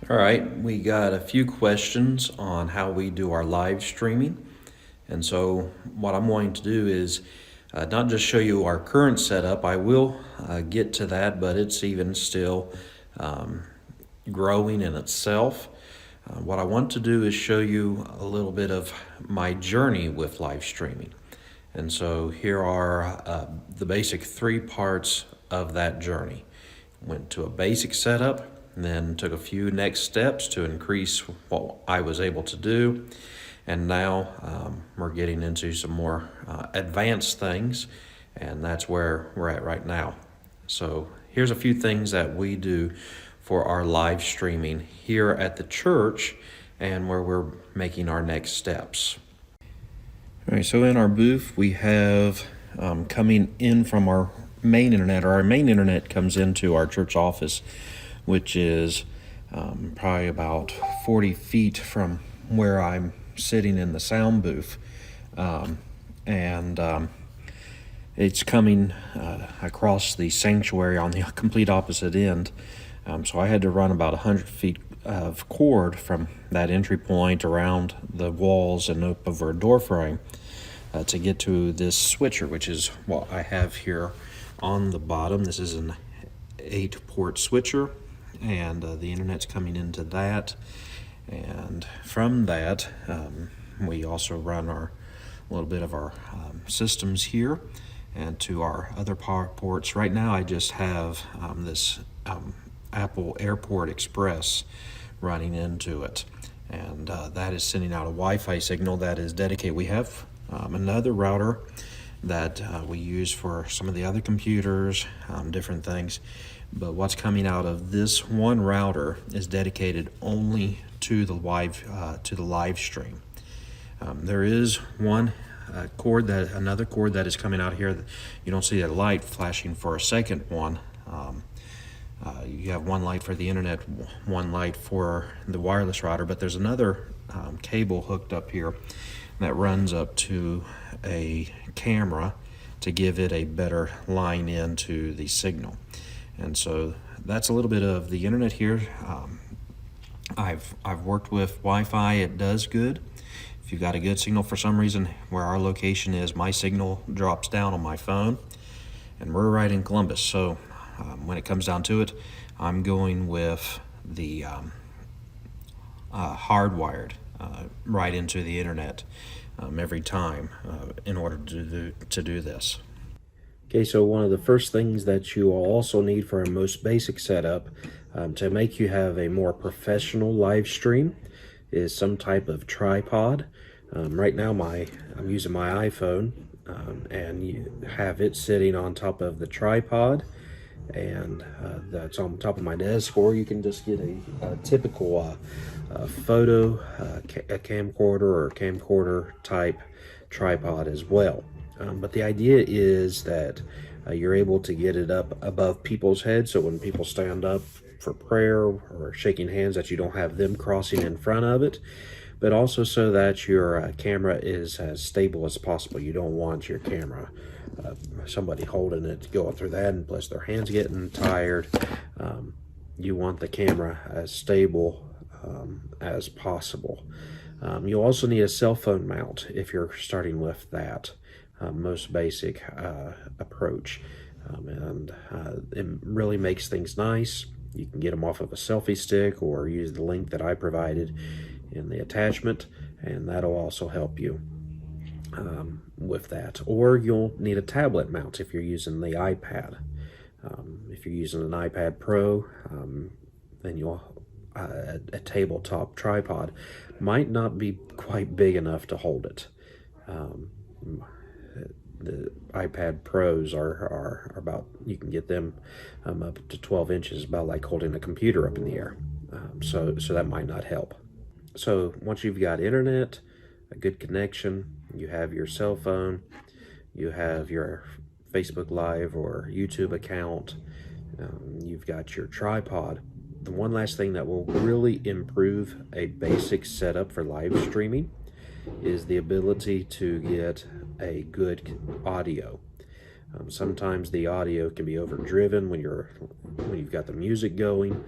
All right, we got a few questions on how we do our live streaming. And so what I'm going to do is not just show you our current setup. I will get to that, but it's even still growing in itself. What I want to do is show you a little bit of my journey with live streaming. And so here are the basic three parts of that journey. Went to a basic setup, then took a few next steps to increase what I was able to do. And now we're getting into some more advanced things, and that's where we're at right now. So here's a few things that we do for our live streaming here at the church and where we're making our next steps. All right, so in our booth we have coming in from our main internet, or our main internet comes into our church office, which is probably about 40 feet from where I'm sitting in the sound booth. It's coming across the sanctuary on the complete opposite end. So I had to run about 100 feet of cord from that entry point around the walls and up over a door frame to get to this switcher, which is what I have here on the bottom. This is an 8-port switcher, and the internet's coming into that. And from that, we also run a little bit of our systems here and to our other power ports. Right now I just have this Apple Airport Express running into it, and that is sending out a Wi-Fi signal that is dedicated. We have another router that we use for some of the other computers, different things, but what's coming out of this one router is dedicated only to the live stream. There is another cord that is coming out here. You don't see a light flashing for a second one. You have one light for the internet, one light for the wireless router, but there's another cable hooked up here that runs up to a camera to give it a better line into the signal. And so that's a little bit of the internet here. I've worked with Wi-Fi. It does good. If you've got a good signal for some reason where our location is, my signal drops down on my phone, and we're right in Columbus. So when it comes down to it, I'm going with the hardwired right into the internet every time in order to do this. Okay, so one of the first things that you will also need for a most basic setup to make you have a more professional live stream is some type of tripod. Right now I'm using my iPhone, and you have it sitting on top of the tripod, and that's on top of my desk, or you can just get a typical photo a camcorder or camcorder type tripod as well. But the idea is that you're able to get it up above people's heads, so when people stand up for prayer or shaking hands, that you don't have them crossing in front of it, but also so that your camera is as stable as possible. You don't want your camera, somebody holding it, going through that, and plus their hands getting tired. You want the camera as stable as possible. You'll also need a cell phone mount if you're starting with that most basic approach, and it really makes things nice. You can get them off of a selfie stick or use the link that I provided in the attachment, and that'll also help you with that. Or you'll need a tablet mount if you're using the iPad. If you're using an iPad Pro, then a tabletop tripod might not be quite big enough to hold it. The iPad Pros are about, you can get them up to 12 inches, about like holding a computer up in the air. So that might not help. So once you've got internet, a good connection, you have your cell phone, you have your Facebook Live or YouTube account, you've got your tripod. The one last thing that will really improve a basic setup for live streaming is the ability to get a good audio. Sometimes the audio can be overdriven when you've got the music going.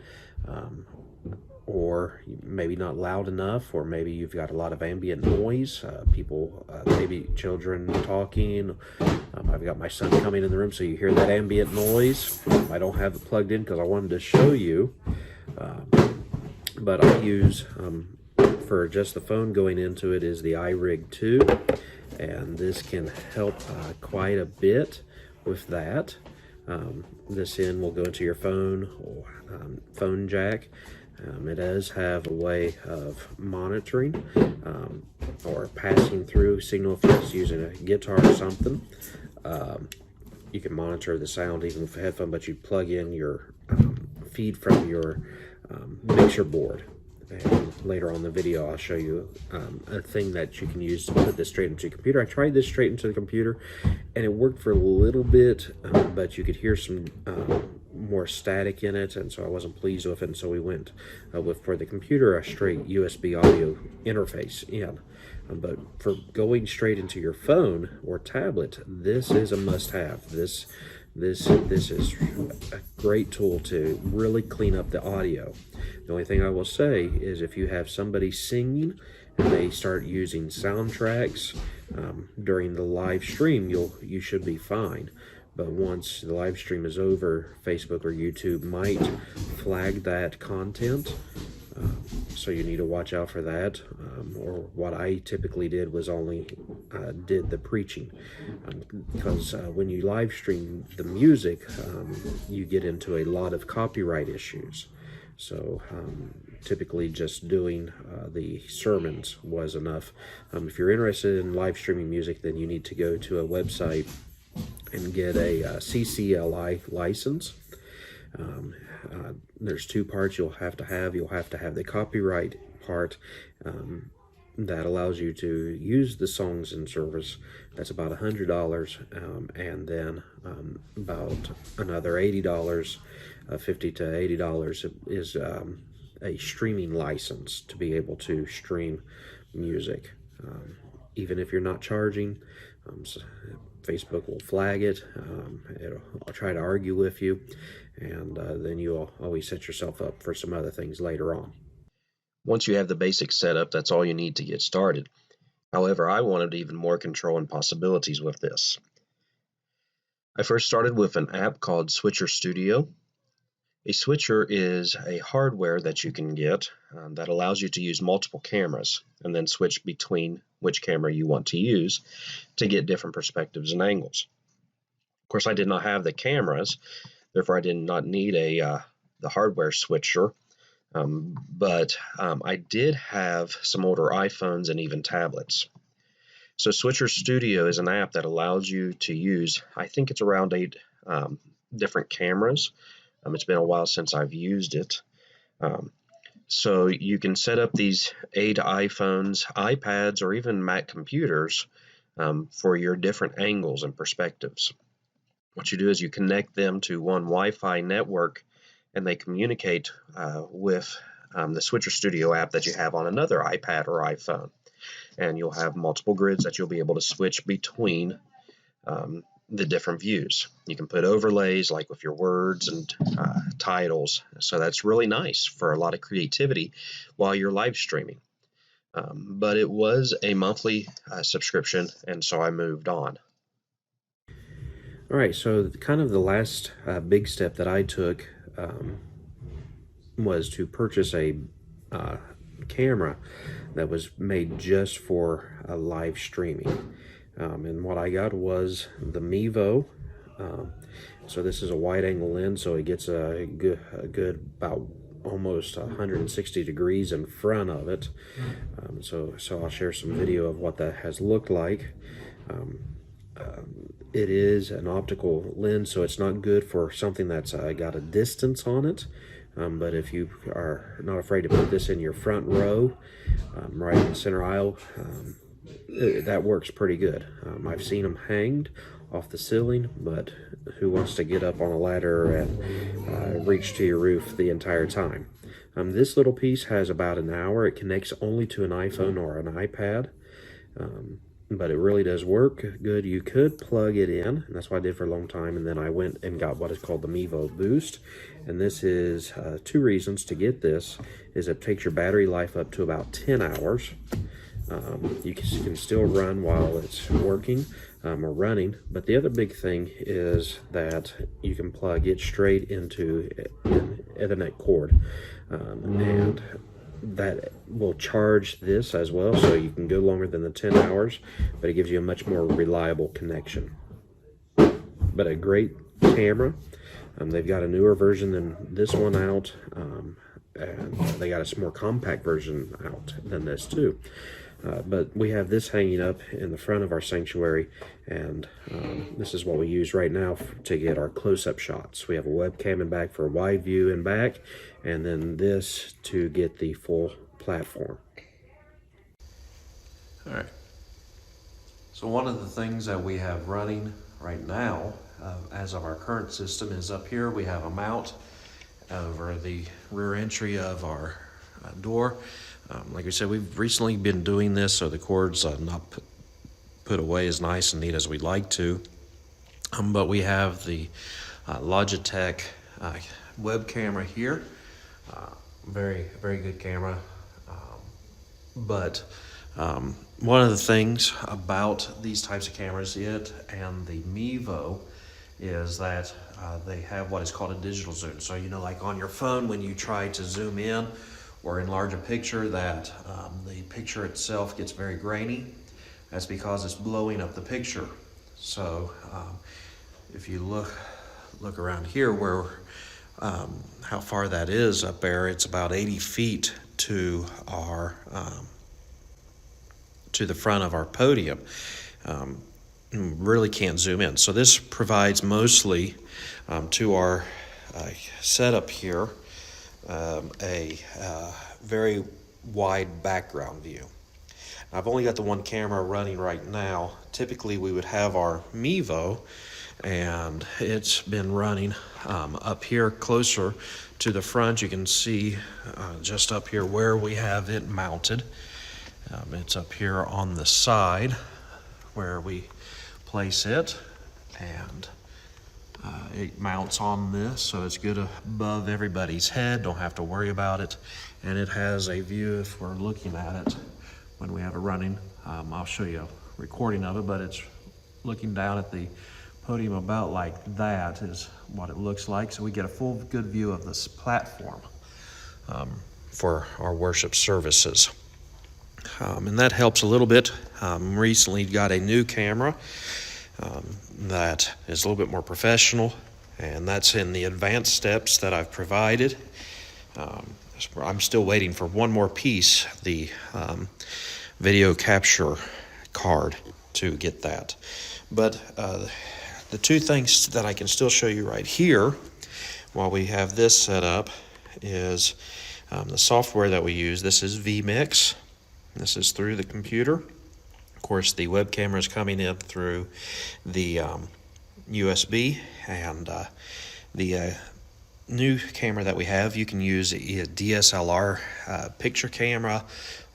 or maybe not loud enough, or maybe you've got a lot of ambient noise, people, maybe children talking. I've got my son coming in the room, so you hear that ambient noise. I don't have it plugged in because I wanted to show you, but I use, for just the phone going into it, is the iRig 2, and this can help quite a bit with that. This in will go into your phone or phone jack. It does have a way of monitoring or passing through signal if it's using a guitar or something. You can monitor the sound even with a headphone, but you plug in your feed from your mixer board. And later on in the video, I'll show you a thing that you can use to put this straight into your computer. I tried this straight into the computer, and it worked for a little bit, but you could hear some more static in it, and so I wasn't pleased with it. And so we went with, for the computer, a straight USB audio interface in. But for going straight into your phone or tablet, this is a must-have. This is a great tool to really clean up the audio. The only thing I will say is if you have somebody singing and they start using soundtracks during the live stream, you should be fine. But once the live stream is over, Facebook or YouTube might flag that content. So you need to watch out for that. Or what I typically did was only did the preaching, because when you live stream the music, you get into a lot of copyright issues. So typically just doing the sermons was enough. If you're interested in live streaming music, then you need to go to a website and get a CCLI license. There's two parts you'll have to have. You'll have to have the copyright part that allows you to use the songs in service. That's about $100, and then about another $80, $50 to $80 is a streaming license to be able to stream music. Even if you're not charging, Facebook will flag it. I'll try to argue with you, and then you'll always set yourself up for some other things later on. Once you have the basic setup, that's all you need to get started. However, I wanted even more control and possibilities with this. I first started with an app called Switcher Studio. A switcher is a hardware that you can get that allows you to use multiple cameras and then switch between which camera you want to use to get different perspectives and angles. Of course, I did not have the cameras, therefore I did not need the hardware switcher, but I did have some older iPhones and even tablets. So Switcher Studio is an app that allows you to use, I think it's around 8 different cameras. It's been a while since I've used it. So you can set up these 8 iPhones, iPads, or even Mac computers for your different angles and perspectives. What you do is you connect them to one Wi-Fi network, and they communicate with the Switcher Studio app that you have on another iPad or iPhone. And you'll have multiple grids that you'll be able to switch between the different views. You can put overlays like with your words and titles. So that's really nice for a lot of creativity while you're live streaming. But it was a monthly subscription, and so I moved on. All right, so kind of the last big step that I took was to purchase a camera that was made just for live streaming. And what I got was the Mevo. So this is a wide angle lens, so it gets a good about almost 160 degrees in front of it. So I'll share some video of what that has looked like. It is an optical lens, so it's not good for something that's got a distance on it. But if you are not afraid to put this in your front row, right in the center aisle, that works pretty good. I've seen them hanged off the ceiling, but who wants to get up on a ladder and reach to your roof the entire time? This little piece has about an hour. It connects only to an iPhone or an iPad. but it really does work good. You could plug it in, and that's what I did for a long time, and then I went and got what is called the Mevo Boost, and this is 2 reasons to get this. Is it takes your battery life up to about 10 hours. You can still run while it's working or running, but the other big thing is that you can plug it straight into an Ethernet cord, and that will charge this as well, so you can go longer than the 10 hours, but it gives you a much more reliable connection. But a great camera. They've got a newer version than this one out, and they got a more compact version out than this too. But we have this hanging up in the front of our sanctuary, and this is what we use right now to get our close-up shots. We have a webcam in back for a wide view in back, and then this to get the full platform. All right. So one of the things that we have running right now, as of our current system, is up here we have a mount over the rear entry of our door. Like I said, we've recently been doing this so the cord's not put away as nice and neat as we'd like to. But we have the Logitech web camera here. Very, very good camera. But one of the things about these types of cameras, it and the Mevo, is that they have what is called a digital zoom. So, you know, like on your phone, when you try to zoom in or enlarge a picture, that the picture itself gets very grainy. That's because it's blowing up the picture. So if you look around here where how far that is up there, it's about 80 feet to our to the front of our podium. Really can't zoom in. So this provides mostly to our setup here a very wide background view. I've only got the one camera running right now. Typically we would have our Mevo, and it's been running up here closer to the front. You can see just up here where we have it mounted. It's up here on the side where we place it, and it mounts on this, so it's good above everybody's head. Don't have to worry about it, and it has a view if we're looking at it when we have it running. I'll show you a recording of it, but it's looking down at the podium about like that is what it looks like. So we get a full good view of this platform for our worship services. And that helps a little bit. Recently got a new camera that is a little bit more professional, and that's in the advanced steps that I've provided. I'm still waiting for one more piece, the video capture card, to get that. But the two things that I can still show you right here while we have this set up is the software that we use. This is VMIX. This is through the computer. Of course, the web camera is coming in through the USB, and the new camera that we have, you can use a DSLR picture camera,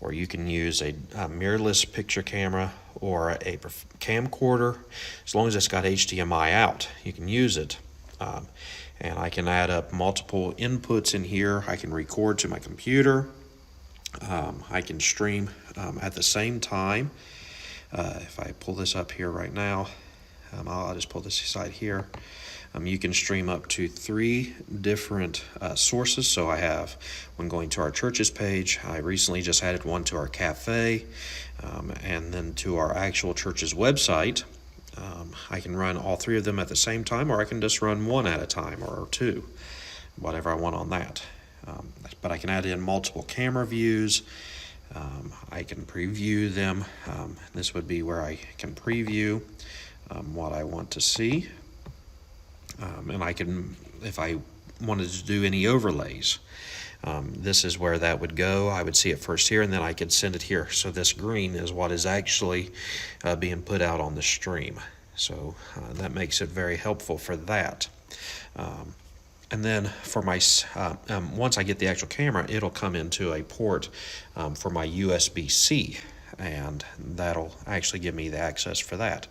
or you can use a mirrorless picture camera, or a camcorder. As long as it's got HDMI out, you can use it. And I can add up multiple inputs in here. I can record to my computer. I can stream at the same time. If I pull this up here right now, I'll just pull this aside here. You can stream up to 3 different sources. So I have when going to our church's page, I recently just added one to our cafe, and then to our actual church's website. I can run all 3 of them at the same time, or I can just run one at a time, or 2, whatever I want on that. But I can add in multiple camera views. I can preview them. This would be where I can preview what I want to see. And I can, if I wanted to do any overlays, this is where that would go. I would see it first here, and then I could send it here. So this green is what is actually being put out on the stream. So that makes it very helpful for that. And then for my, once I get the actual camera, it'll come into a port for my USB-C and that'll actually give me the access for that.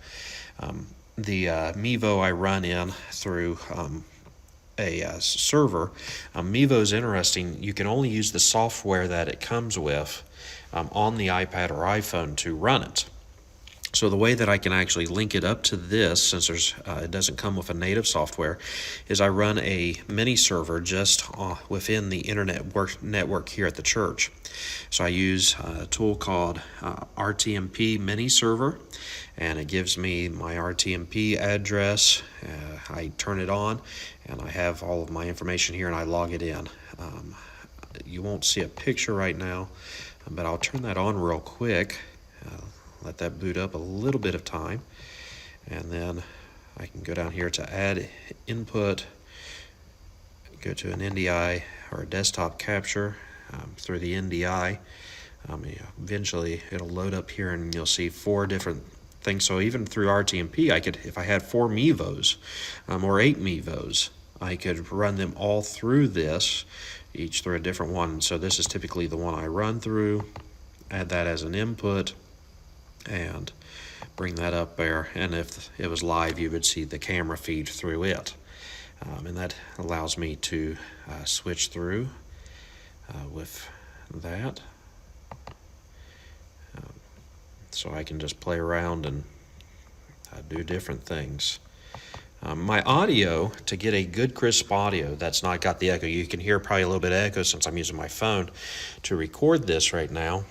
The Mevo I run in through a server. Mevo is interesting. You can only use the software that it comes with on the iPad or iPhone to run it. So the way that I can actually link it up to this, since it doesn't come with a native software, is I run a mini server just within the internet network here at the church. So I use a tool called RTMP mini server, and it gives me my RTMP address. I turn it on, and I have all of my information here, and I log it in. You won't see a picture right now, but I'll turn that on real quick. Let that boot up a little bit of time, and then I can go down here to add input, go to an NDI or a desktop capture through the NDI. Eventually it'll load up here and you'll see 4 different things. So even through RTMP, I could, if I had 4 Mevos or 8 Mevos, I could run them all through this, each through a different one. So this is typically the one I run through, add that as an input, and bring that up there, and if it was live you would see the camera feed through it, and that allows me to switch through with that, so I can just play around and do different things. My audio, to get a good crisp audio that's not got the echo, you can hear probably a little bit of echo since I'm using my phone to record this right now,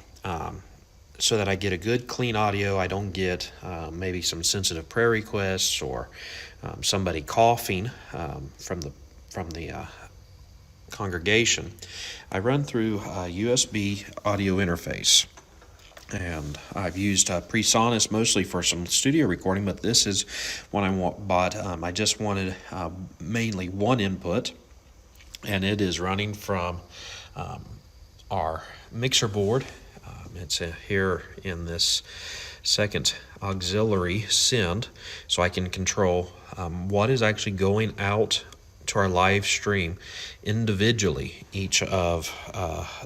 so that I get a good clean audio. I don't get maybe some sensitive prayer requests or somebody coughing from the congregation. I run through a USB audio interface, and I've used Presonus mostly for some studio recording, but this is one I bought. I just wanted mainly one input, and it is running from our mixer board. It's here in this second auxiliary send, so I can control what is actually going out to our live stream individually. Each of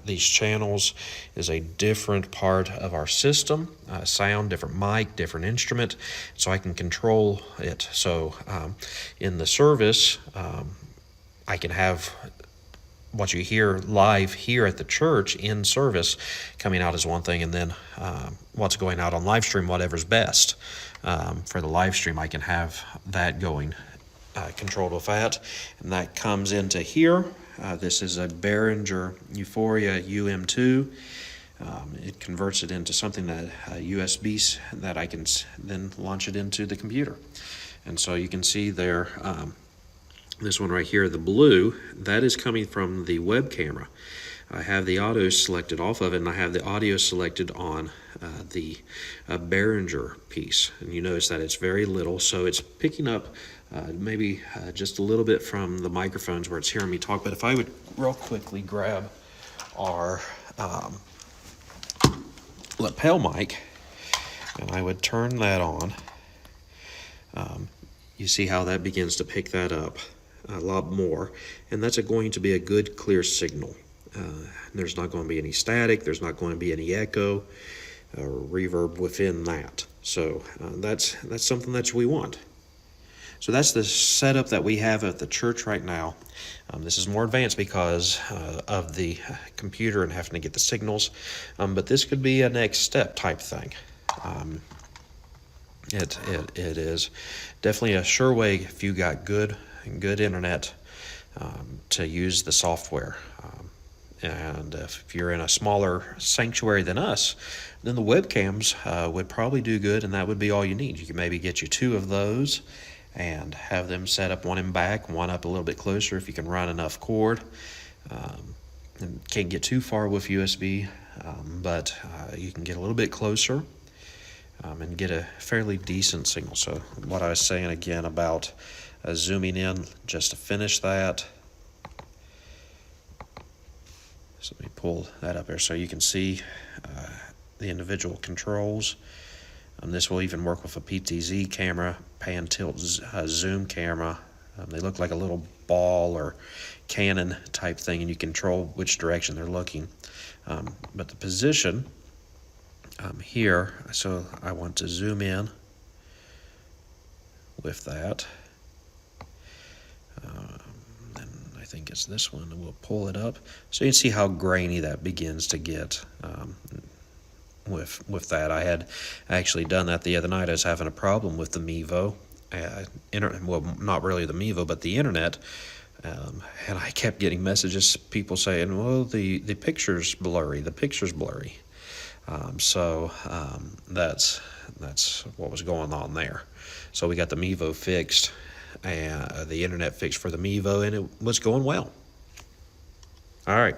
these channels is a different part of our system, sound, different mic, different instrument, so I can control it. So in the service, I can have what you hear live here at the church in service coming out as one thing, and then what's going out on live stream, whatever's best. For the live stream, I can have that going controlled with that, and that comes into here. This is a Behringer Euphoria UM2. It converts it into something that USB that I can then launch it into the computer. And so you can see there, this one right here, the blue, that is coming from the web camera. I have the audio selected off of it, and I have the audio selected on the Behringer piece. And you notice that it's very little, so it's picking up maybe just a little bit from the microphones where it's hearing me talk. But if I would real quickly grab our lapel mic, and I would turn that on, you see how that begins to pick that up a lot more, and that's going to be a good clear signal. There's not going to be any static, there's not going to be any echo or reverb within that. So that's something that we want. So that's the setup that we have at the church right now. This is more advanced because of the computer and having to get the signals, but this could be a next step type thing. It is definitely a sure way if you got good internet to use the software. And if you're in a smaller sanctuary than us, then the webcams would probably do good, and that would be all you need. You can maybe get you 2 of those and have them set up, one in back, one up a little bit closer if you can run enough cord. And can't get too far with USB, but you can get a little bit closer and get a fairly decent signal. So what I was saying again about zooming in, just to finish that. So let me pull that up there so you can see the individual controls. This will even work with a PTZ camera, pan, tilt, zoom camera. They look like a little ball or cannon type thing, and you control which direction they're looking. But the position here, so I want to zoom in with that. And I think it's this one, and we'll pull it up so you can see how grainy that begins to get. With that, I had actually done that the other night. I was having a problem with the Mevo, well, not really the Mevo, but the internet, and I kept getting messages, people saying, "Well, the picture's blurry. The picture's blurry." That's what was going on there. So we got the Mevo fixed, and the internet fixed for the Mevo, and it was going well. All right.